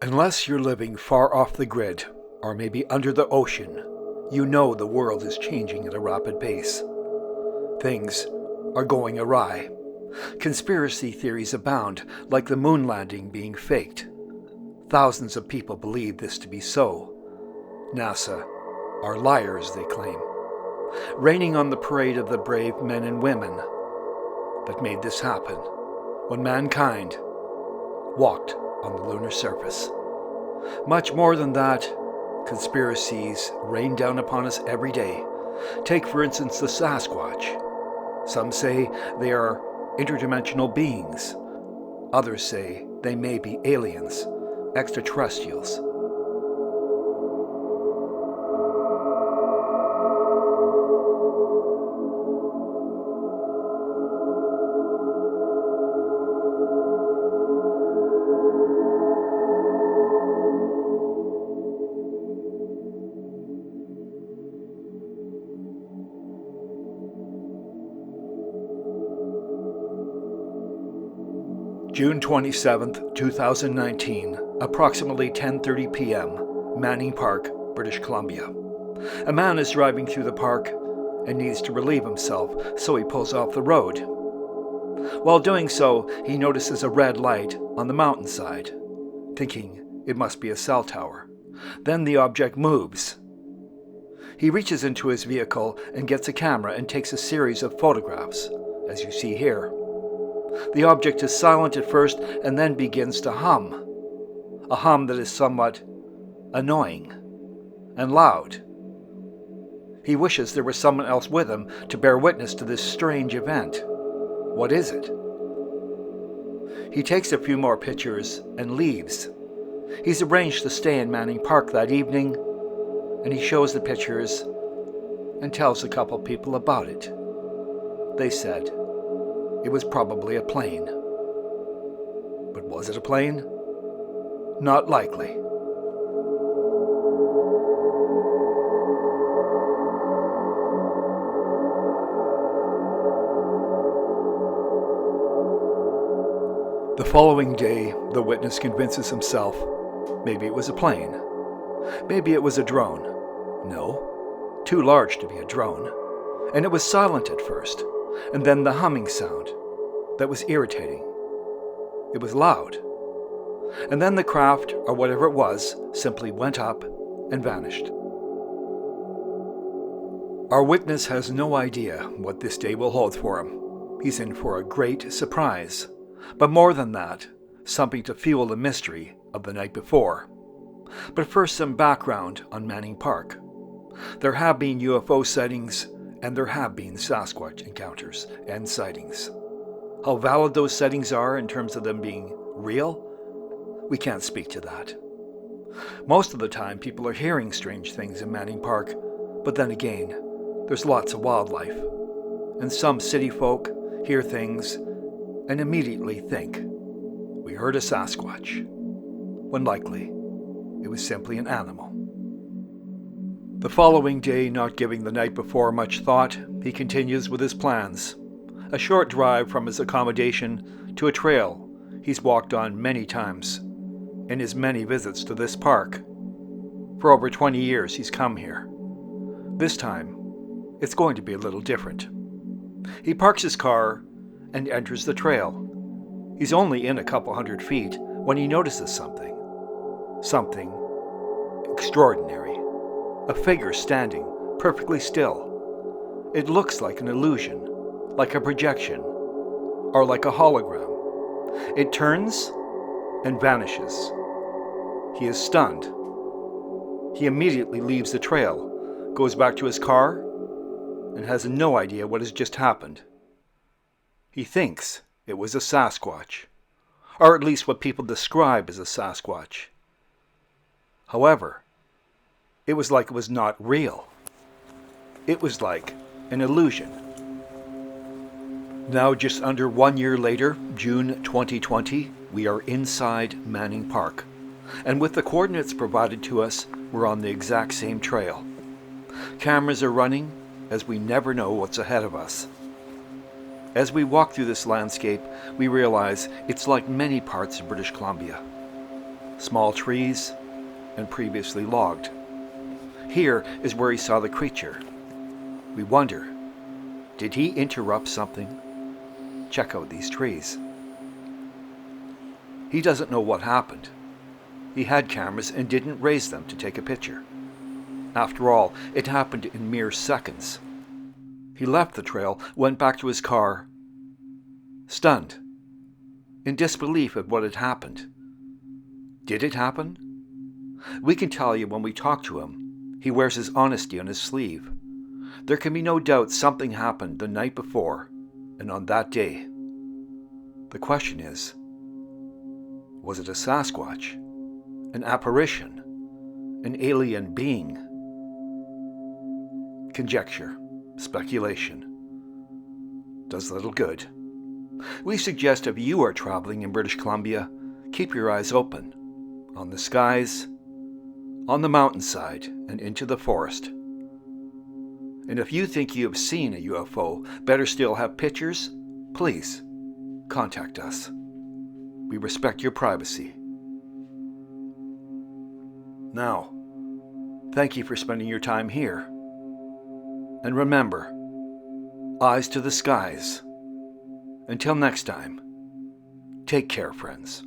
Unless you're living far off the grid, or maybe under the ocean, you know the world is changing at a rapid pace. Things are going awry. Conspiracy theories abound, like the moon landing being faked. Thousands of people believe this to be so. NASA are liars, they claim, raining on the parade of the brave men and women that made this happen when mankind walked on the lunar surface. Much more than that, conspiracies rain down upon us every day. Take, for instance, the Sasquatch. Some say they are interdimensional beings. Others say they may be aliens, extraterrestrials. June 27, 2019, approximately 10:30 p.m., Manning Park, British Columbia. A man is driving through the park and needs to relieve himself, so he pulls off the road. While doing so, he notices a red light on the mountainside, thinking it must be a cell tower. Then the object moves. He reaches into his vehicle and gets a camera and takes a series of photographs, as you see here. The object is silent at first and then begins to hum. A hum that is somewhat annoying and loud. He wishes there was someone else with him to bear witness to this strange event. What is it? He takes a few more pictures and leaves. He's arranged to stay in Manning Park that evening, and he shows the pictures and tells a couple people about it. They said it was probably a plane. But was it a plane? Not likely. The following day, the witness convinces himself maybe it was a plane. Maybe it was a drone. No, too large to be a drone. And it was silent at first. And then the humming sound that was irritating. It was loud. And then the craft, or whatever it was, simply went up and vanished. Our witness has no idea what this day will hold for him. He's in for a great surprise. But more than that, something to fuel the mystery of the night before. But first, some background on Manning Park. There have been UFO sightings, and there have been Sasquatch encounters and sightings. How valid those sightings are in terms of them being real, we can't speak to that. Most of the time, people are hearing strange things in Manning Park, but then again, there's lots of wildlife. And some city folk hear things and immediately think, we heard a Sasquatch, when likely it was simply an animal. The following day, not giving the night before much thought, he continues with his plans. A short drive from his accommodation to a trail he's walked on many times in his many visits to this park. For over 20 years he's come here. This time, it's going to be a little different. He parks his car and enters the trail. He's only in a couple hundred feet when he notices something. Something extraordinary. A figure standing perfectly still. It looks like an illusion, like a projection, or like a hologram. It turns and vanishes. He is stunned. He immediately leaves the trail, goes back to his car, and has no idea what has just happened. He thinks it was a Sasquatch, or at least what people describe as a Sasquatch. However, it was like it was not real. It was like an illusion. Now, just under 1 year later, June 2020, We are inside Manning Park, and with the coordinates provided to us, we're on the exact same trail. Cameras are running, as we never know what's ahead of us. As we walk through this landscape, we realize it's like many parts of British Columbia. Small trees, and previously logged. Here is where he saw the creature. We wonder, did he interrupt something? Check out these trees. He doesn't know what happened. He had cameras and didn't raise them to take a picture. After all, it happened in mere seconds. He left the trail, went back to his car, stunned, in disbelief at what had happened. Did it happen? We can tell you when we talk to him. He wears his honesty on his sleeve. There can be no doubt something happened the night before, and on that day. The question is, was it a Sasquatch? An apparition? An alien being? Conjecture, speculation, does little good. We suggest if you are traveling in British Columbia, keep your eyes open, on the skies, on the mountainside, and into the forest. And if you think you have seen a UFO, better still have pictures, please contact us. We respect your privacy. Now, thank you for spending your time here. And remember, eyes to the skies. Until next time, take care, friends.